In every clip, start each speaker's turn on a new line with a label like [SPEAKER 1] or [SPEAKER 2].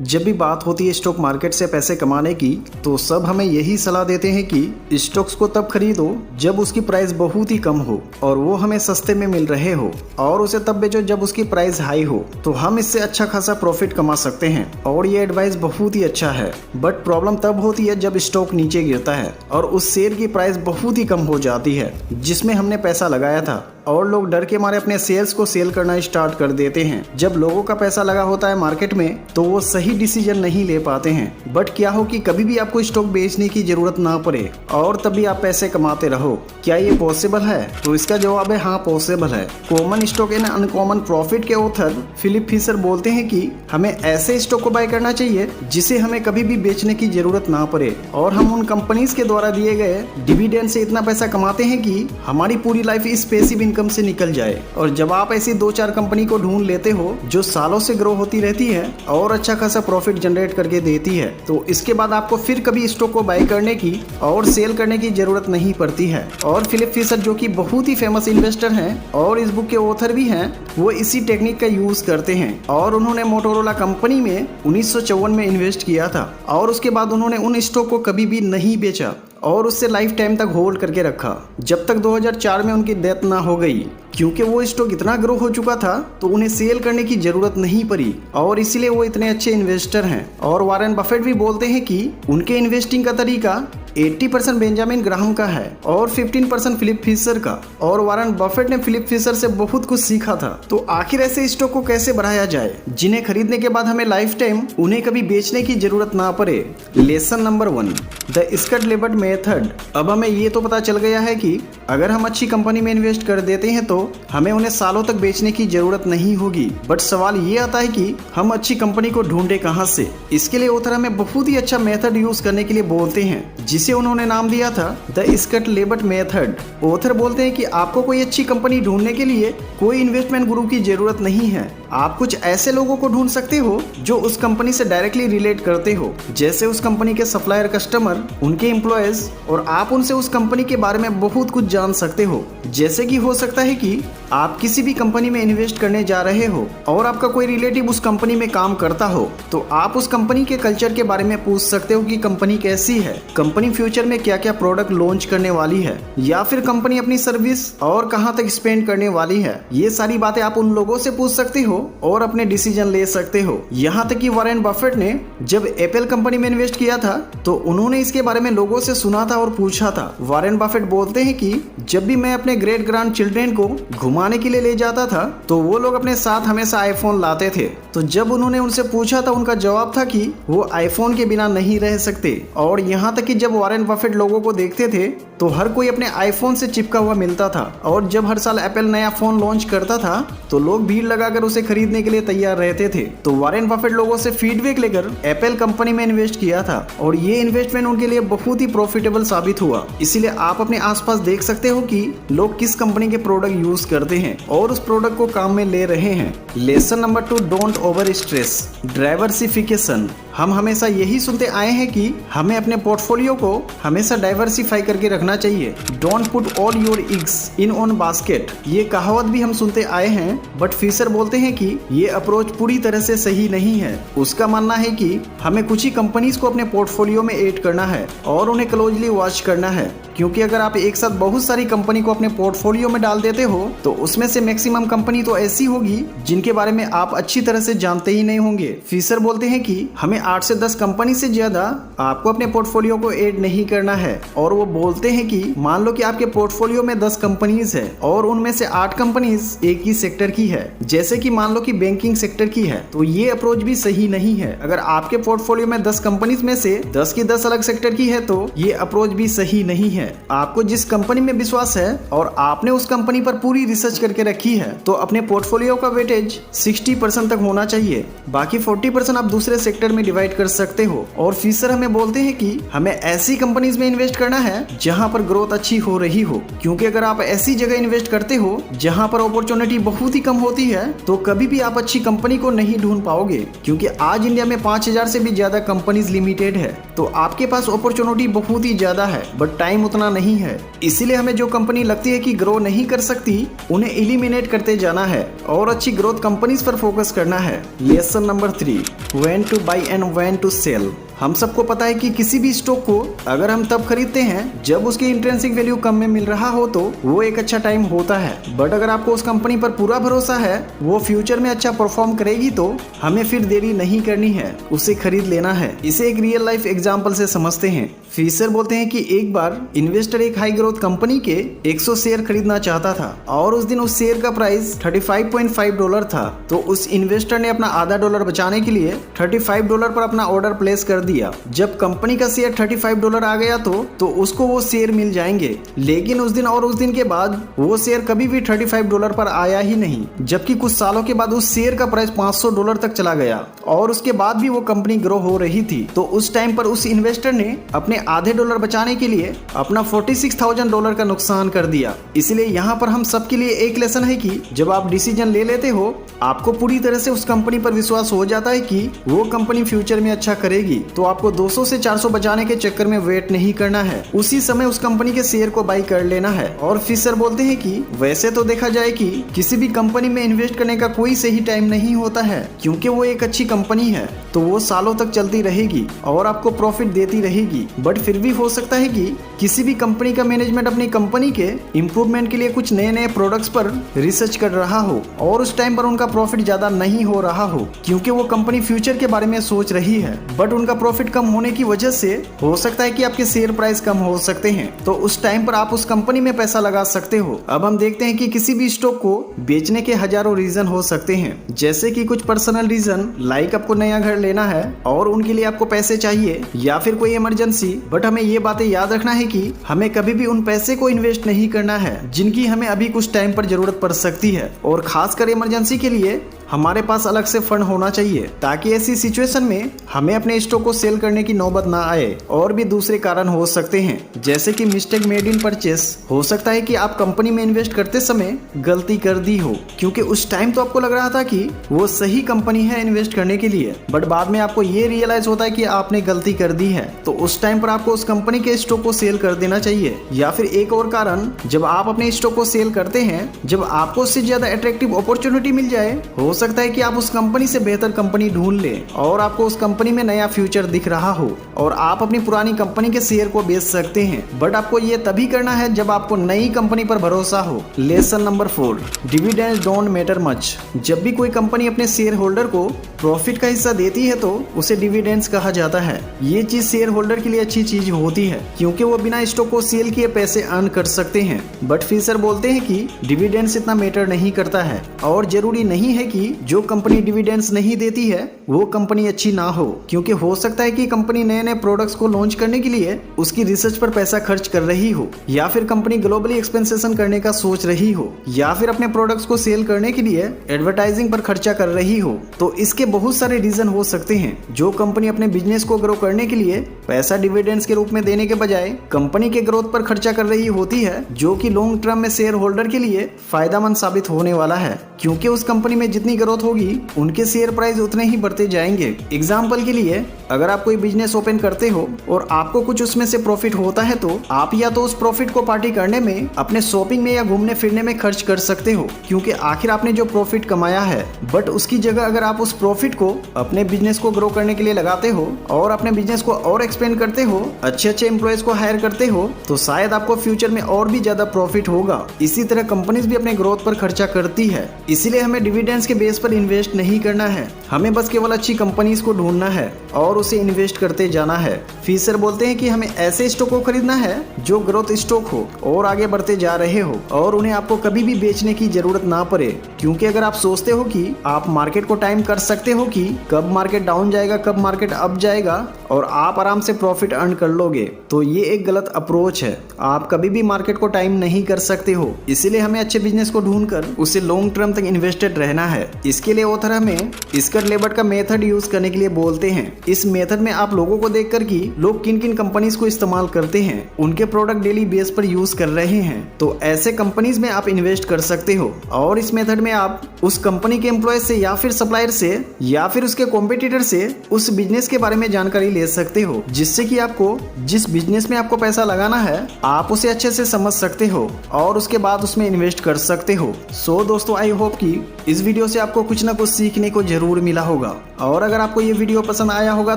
[SPEAKER 1] जब भी बात होती है स्टॉक मार्केट से पैसे कमाने की, तो सब हमें यही सलाह देते हैं कि स्टॉक्स को तब खरीदो जब उसकी प्राइस बहुत ही कम हो और वो हमें सस्ते में मिल रहे हो, और उसे तब बेचो जब उसकी प्राइस हाई हो, तो हम इससे अच्छा खासा प्रॉफिट कमा सकते हैं। और ये एडवाइस बहुत ही अच्छा है। बट प्रॉब्लम तब होती है जब स्टॉक नीचे गिरता है और उस शेयर की प्राइस बहुत ही कम हो जाती है जिसमें हमने पैसा लगाया था, और लोग डर के मारे अपने शेयर्स को सेल करना स्टार्ट कर देते हैं। जब लोगों का पैसा लगा होता है मार्केट में तो वो सही डिसीजन नहीं ले पाते हैं। बट क्या हो कि कभी भी आपको स्टॉक बेचने की जरूरत ना पड़े और तब भी आप पैसे कमाते रहो। क्या ये पॉसिबल है? तो इसका जवाब है हाँ, पॉसिबल है। Common stock and uncommon profit के ऑथर फिलिप फिशर बोलते हैं कि हमें ऐसे स्टॉक को बाय करना चाहिए जिसे हमें कभी भी बेचने की जरूरत ना पड़े, और हम उन कंपनीज के द्वारा दिए गए डिविडेंड से इतना पैसा कमाते हैं कि हमारी पूरी लाइफ इस पैसिव इनकम से निकल जाए। और जब आप ऐसी 2-4 कंपनी को ढूंढ लेते हो जो सालों से ग्रो होती रहती है और अच्छा खासा प्रॉफिट जनरेट करके देती है, तो इसके बाद आपको फिर कभी स्टॉक को बाय करने की और सेल करने की जरूरत नहीं पड़ती है। और फिलिप फिशर जो कि बहुत ही फेमस इन्वेस्टर हैं और इस बुक के ऑथर भी हैं, वो इसी टेक्निक का यूज करते हैं। और उन्होंने मोटोरोला कंपनी में 1954 में इन्वेस्ट किया था, और उसके बाद उन्होंने उन स्टॉक को कभी भी नहीं बेचा और उससे लाइफ टाइम तक होल्ड करके रखा, जब तक 2004 में उनकी डेथ ना हो गई। क्योंकि वो स्टॉक इतना ग्रो हो चुका था तो उन्हें सेल करने की जरूरत नहीं पड़ी, और इसलिए वो इतने अच्छे इन्वेस्टर हैं। और वॉरेन बफेट भी बोलते हैं कि उनके इन्वेस्टिंग का तरीका 80% बेंजामिन ग्राहम का है और 15% फिलिप फिशर का। और वॉरेन बफेट ने फिलिप फिशर से बहुत कुछ सीखा था। तो आखिर ऐसे स्टॉक को कैसे बढ़ाया जाए जिन्हें खरीदने के बाद हमें लाइफ टाइम उन्हें कभी बेचने की जरूरत ना पड़े। Lesson number 1, the Scott-Lambert method. अब हमें ये तो पता चल गया है कि अगर हम अच्छी कंपनी में इन्वेस्ट कर देते हैं तो हमें उन्हें सालों तक बेचने की जरूरत नहीं होगी। बट सवाल ये आता है कि हम अच्छी कंपनी को ढूंढे कहां से। इसके लिए ऑथर हमें बहुत ही अच्छा मेथड यूज करने के लिए बोलते हैं जिसे उन्होंने नाम दिया था द स्कट-लेबर्ट मेथड। ऑथर बोलते हैं कि आपको कोई अच्छी कंपनी ढूंढने के लिए कोई इन्वेस्टमेंट गुरु की जरूरत नहीं है। आप कुछ ऐसे लोगों को ढूंढ सकते हो जो उस कंपनी से डायरेक्टली रिलेट करते हो, जैसे उस कंपनी के सप्लायर, कस्टमर, उनके एम्प्लॉयज, और आप उनसे उस कंपनी के बारे में बहुत कुछ जान सकते हो। जैसे कि हो सकता है कि आप किसी भी कंपनी में इन्वेस्ट करने जा रहे हो और आपका कोई रिलेटिव उस कंपनी में काम करता हो, तो आप उस कंपनी के कल्चर के बारे में पूछ सकते हो कि कंपनी कैसी है, कंपनी फ्यूचर में क्या क्या प्रोडक्ट लॉन्च करने वाली है, या फिर कंपनी अपनी सर्विस और कहां तक स्पेंड करने वाली है। ये सारी बातें आप उन लोगों से पूछ सकते हो और अपने डिसीजन ले सकते हो। यहाँ तक कि वॉरेन बफेट ने जब एप्पल कंपनी में इन्वेस्ट किया था तो उन्होंने इसके बारे में लोगों से सुना था और पूछा था। वॉरेन बफेट बोलते हैं कि जब भी मैं अपने ग्रेट ग्रैंड चिल्ड्रेन को घुमाने के लिए ले जाता था तो वो लोग अपने साथ हमेशा आईफोन लाते थे। तो जब उन्होंने उनसे पूछा था, उनका जवाब था कि वो आईफोन के बिना नहीं रह सकते। और यहाँ तक कि जब वॉरेन बफेट लोगों को देखते थे तो हर कोई अपने आईफोन से चिपका हुआ मिलता था, और जब हर साल एप्पल नया फोन लॉन्च करता था तो लोग भीड़ लगाकर उसे खरीदने के लिए तैयार रहते थे। तो वॉरेन बफेट लोगों से फीडबैक लेकर एप्पल कंपनी में इन्वेस्ट किया था, और ये इन्वेस्टमेंट उनके लिए बहुत ही प्रॉफिटेबल साबित हुआ। इसीलिए आप अपने आसपास देख सकते हो कि लोग किस कंपनी के प्रोडक्ट यूज करते हैं और उस प्रोडक्ट को काम में ले रहे हैं। Lesson number 2, don't over stress, diversification. हम हमेशा यही सुनते आए हैं कि हमें अपने पोर्टफोलियो को हमेशा डाइवर्सिफाई करके रखना चाहिए। Don't put all your eggs in one basket, ये कहावत भी हम सुनते आए हैं। बट फिशर बोलते हैं कि ये अप्रोच पूरी तरह से सही नहीं है। उसका मानना है कि हमें कुछ ही कंपनीज को अपने पोर्टफोलियो में ऐड करना है और उन्हें क्लोजली वॉच करना है, क्योंकि अगर आप एक साथ बहुत सारी कंपनी को अपने पोर्टफोलियो में डाल देते हो तो उसमें से मैक्सिमम कंपनी तो ऐसी होगी जिनके बारे में आप अच्छी तरह से जानते ही नहीं होंगे। फिशर बोलते हैं कि हमें 8 से 10 कंपनी से ज्यादा आपको अपने पोर्टफोलियो को ऐड नहीं करना है। और वो बोलते हैं कि मान लो कि आपके पोर्टफोलियो में 10 कंपनीज है और उनमें से 8 कंपनीज एक ही सेक्टर की है, जैसे कि मान लो कि बैंकिंग सेक्टर की है, तो ये अप्रोच भी सही नहीं है। अगर आपके पोर्टफोलियो में 10 कंपनीज में से 10 की 10 अलग सेक्टर की है तो ये अप्रोच भी सही नहीं है। आपको जिस कंपनी में विश्वास है और आपने उस कंपनी पर पूरी रिसर्च करके रखी है तो अपने पोर्टफोलियो का वेटेज 60% तक होना चाहिए, बाकी 40% आप दूसरे सेक्टर में डिवाइड कर सकते हो। और फिशर हमें बोलते हैं कि हमें ऐसी कंपनीज में इन्वेस्ट करना है जहां पर ग्रोथ अच्छी हो रही हो, क्योंकि अगर आप ऐसी जगह इन्वेस्ट करते हो जहां पर अपॉर्चुनिटी बहुत ही कम होती है तो कभी कभी भी आप अच्छी कंपनी को नहीं ढूंढ पाओगे, क्योंकि आज इंडिया में 5000 से भी ज्यादा कंपनीज लिमिटेड है। तो आपके पास अपॉर्चुनिटी बहुत ही ज्यादा है, बट टाइम उतना नहीं है। इसीलिए हमें जो कंपनी लगती है कि ग्रो नहीं कर सकती, उन्हें एलिमिनेट करते जाना है और अच्छी ग्रोथ कंपनीज पर फोकस करना है। Lesson number 3, when to buy and when to sell. हम सबको पता है कि किसी भी स्टॉक को अगर हम तब खरीदते हैं जब उसकी इंट्रिंसिक वैल्यू कम में मिल रहा हो तो वो एक अच्छा टाइम होता है। बट अगर आपको उस कंपनी पर पूरा भरोसा है वो फ्यूचर में अच्छा परफॉर्म करेगी तो हमें फिर देरी नहीं करनी है, उसे खरीद लेना है। इसे एक रियल लाइफ एग्जांपल से समझते हैं। फिशर बोलते हैं कि एक बार इन्वेस्टर एक हाई ग्रोथ कंपनी के 100 शेयर खरीदना चाहता था और उस दिन उस शेयर का प्राइस $35.5 था। तो उस इन्वेस्टर ने अपना आधा डॉलर बचाने के लिए $35 पर अपना ऑर्डर प्लेस कर दिया। जब कंपनी का शेयर $35 आ गया तो उसको वो शेयर मिल जाएंगे। लेकिन उस दिन और उस दिन के बाद वो शेयर कभी भी $35 पर आया ही नहीं, जबकि कुछ सालों के बाद उस शेयर का प्राइस $500 तक चला गया और उसके बाद भी वो कंपनी ग्रो हो रही थी। तो उस टाइम पर उस इन्वेस्टर ने अपने आधे डॉलर बचाने के लिए अपना $46,000 का नुकसान कर दिया। इसलिए यहाँ पर हम सबके लिए एक लेसन है कि जब आप डिसीजन ले लेते हो, आपको पूरी तरह से उस कंपनी पर विश्वास हो जाता है कि वो कंपनी फ्यूचर में अच्छा करेगी, तो आपको 200 से 400 बचाने के चक्कर में वेट नहीं करना है, उसी समय उस कंपनी के शेयर को बाई कर लेना है। और फिशर बोलते हैं कि वैसे तो देखा जाए कि किसी भी कंपनी में इन्वेस्ट करने का कोई सही टाइम नहीं होता है, क्योंकि वो एक अच्छी कंपनी है तो वो सालों तक चलती रहेगी और आपको प्रॉफिट देती रहेगी। बट फिर भी हो सकता है कि किसी भी कंपनी का मैनेजमेंट अपनी कंपनी के इम्प्रूवमेंट के लिए कुछ नए नए प्रोडक्ट्स पर रिसर्च कर रहा हो और उस टाइम पर उनका प्रॉफिट ज्यादा नहीं हो रहा हो, क्योंकि वो कंपनी फ्यूचर के बारे में सोच रही है। बट उनका प्रॉफिट कम होने की वजह से हो सकता है कि आपके शेयर प्राइस कम हो सकते हैं, तो उस टाइम पर आप उस कंपनी में पैसा लगा सकते हो। अब हम देखते हैं कि किसी भी स्टॉक को बेचने के हजारों रीजन हो सकते हैं, जैसे कि कुछ पर्सनल रीजन, लाइक आपको नया घर लेना है और उनके लिए आपको पैसे चाहिए, या फिर कोई इमरजेंसी। बट हमें ये बातें याद रखना है कि हमें कभी भी उन पैसे को इन्वेस्ट नहीं करना है जिनकी हमें अभी कुछ टाइम पर जरूरत पड़ सकती है, और खासकर इमरजेंसी के लिए हमारे पास अलग से फंड होना चाहिए, ताकि ऐसी सिचुएशन में हमें अपने स्टॉक को सेल करने की नौबत ना आए। और भी दूसरे कारण हो सकते हैं, जैसे कि मिस्टेक मेड इन परचेस। हो सकता है कि आप कंपनी में इन्वेस्ट करते समय गलती कर दी हो, क्योंकि उस टाइम तो आपको लग रहा था कि वो सही कंपनी है इन्वेस्ट करने के लिए, बट बाद में आपको ये रियलाइज होता है कि आपने गलती कर दी है। तो उस टाइम पर आपको उस कंपनी के स्टॉक को सेल कर देना चाहिए। या फिर एक और कारण, जब आप अपने स्टॉक को सेल करते हैं, जब आपको उससे ज्यादा अट्रैक्टिव अपॉर्चुनिटी मिल जाए, हो सकता है कि आप उस कंपनी से बेहतर कंपनी ढूंढ ले और आपको उस कंपनी में नया फ्यूचर दिख रहा हो और आप अपनी पुरानी कंपनी के शेयर को बेच सकते हैं। बट आपको ये तभी करना है जब आपको नई कंपनी पर भरोसा हो। Lesson number 4, dividends don't matter much. जब भी कोई कंपनी अपने शेयर होल्डर को प्रॉफिट का हिस्सा देती है तो उसे डिविडेंड्स कहा जाता है। ये चीज शेयर होल्डर के लिए अच्छी चीज होती है, क्योंकि वो बिना स्टॉक को सेल किए पैसे अर्न कर सकते हैं। बट फिशर बोलते हैं कि डिविडेंड्स इतना मैटर नहीं करता है और जरूरी नहीं है कि जो कंपनी डिविडेंड्स नहीं देती है वो कंपनी अच्छी ना हो, क्योंकि हो सकता है कि कंपनी नए नए प्रोडक्ट्स को लॉन्च करने के लिए उसकी रिसर्च पर पैसा खर्च कर रही हो, या फिर कंपनी ग्लोबली एक्सपेंसेशन करने का सोच रही हो, या फिर अपने प्रोडक्ट्स को सेल करने के लिए एडवर्टाइजिंग पर खर्चा कर रही हो। तो इसके बहुत सारे रीजन हो सकते हैं। जो कंपनी अपने बिजनेस को ग्रो करने के लिए पैसा डिविडेंड्स के रूप में देने के बजाय कंपनी के ग्रोथ पर खर्चा कर रही होती है, जो कि लॉन्ग टर्म में शेयर होल्डर के लिए फायदेमंद साबित होने वाला है, क्योंकि उस कंपनी में जितनी ग्रोथ होगी उनके शेयर प्राइस उतने ही बढ़ते जाएंगे। एग्जाम्पल के लिए, अगर आप कोई बिजनेस ओपन करते हो और आपको कुछ उसमें से प्रॉफिट होता है, तो आप या तो उस प्रॉफिट को पार्टी करने में, अपने शॉपिंग में या घूमने फिरने में खर्च कर सकते हो, क्योंकि आखिर आपने जो प्रॉफिट कमाया है। बट उसकी जगह अगर आप उस प्रॉफिट को अपने बिजनेस को ग्रो करने के लिए लगाते हो और अपने बिजनेस को और एक्सपेंड करते हो, अच्छे अच्छे एम्प्लॉयज को हायर करते हो, तो शायद आपको फ्यूचर में और भी ज्यादा प्रॉफिट होगा। इसी तरह कंपनीज भी अपने ग्रोथ पर खर्चा करती है, इसीलिए हमें डिविडेंड्स के बेस पर इन्वेस्ट नहीं करना है। हमें बस केवल अच्छी कंपनीज को ढूंढना है और उसे इन्वेस्ट करते जाना है। फिशर बोलते हैं कि हमें ऐसे स्टॉक को खरीदना है जो ग्रोथ स्टॉक हो और आगे बढ़ते जा रहे हो, और उन्हें आपको कभी भी बेचने की जरूरत ना पड़े, क्योंकि अगर आप सोचते हो कि आप मार्केट को टाइम कर सकते हो कि कब मार्केट डाउन जाएगा, कब मार्केट अप जाएगा, और आप आराम से प्रॉफिट अर्न कर लोगे, तो ये एक गलत अप्रोच है। आप कभी भी मार्केट को टाइम नहीं कर सकते हो। इसीलिए हमें अच्छे बिजनेस को ढूंढकर उसे लॉन्ग टर्म तक इन्वेस्टेड रहना है। इसके लिए ऑथर हमें स्कट लेबर्ट का मेथड यूज करने के लिए बोलते हैं। इस मेथड में आप लोगों को देखकर कि लोग किन किन कंपनीज को इस्तेमाल करते हैं, उनके प्रोडक्ट डेली बेस पर यूज कर रहे हैं, तो ऐसे कंपनीज में आप इन्वेस्ट कर सकते हो। और इस मेथड में आप उस कंपनी के एम्प्लॉय से या फिर सप्लायर से या फिर उसके कॉम्पिटिटर से उस बिजनेस के बारे में जानकारी ले सकते हो, जिससे कि आपको जिस बिजनेस में आपको पैसा लगाना है आप उसे अच्छे से समझ सकते हो और उसके बाद उसमें इन्वेस्ट कर सकते हो। सो दोस्तों, आई होप कि इस वीडियो से आपको कुछ ना कुछ सीखने को जरूर मिला होगा, और अगर आपको ये वीडियो पसंद आया होगा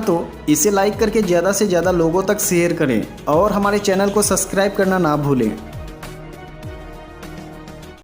[SPEAKER 1] तो इसे लाइक करके ज्यादा से ज्यादा लोगों तक शेयर करें और हमारे चैनल को सब्सक्राइब करना ना भूलें।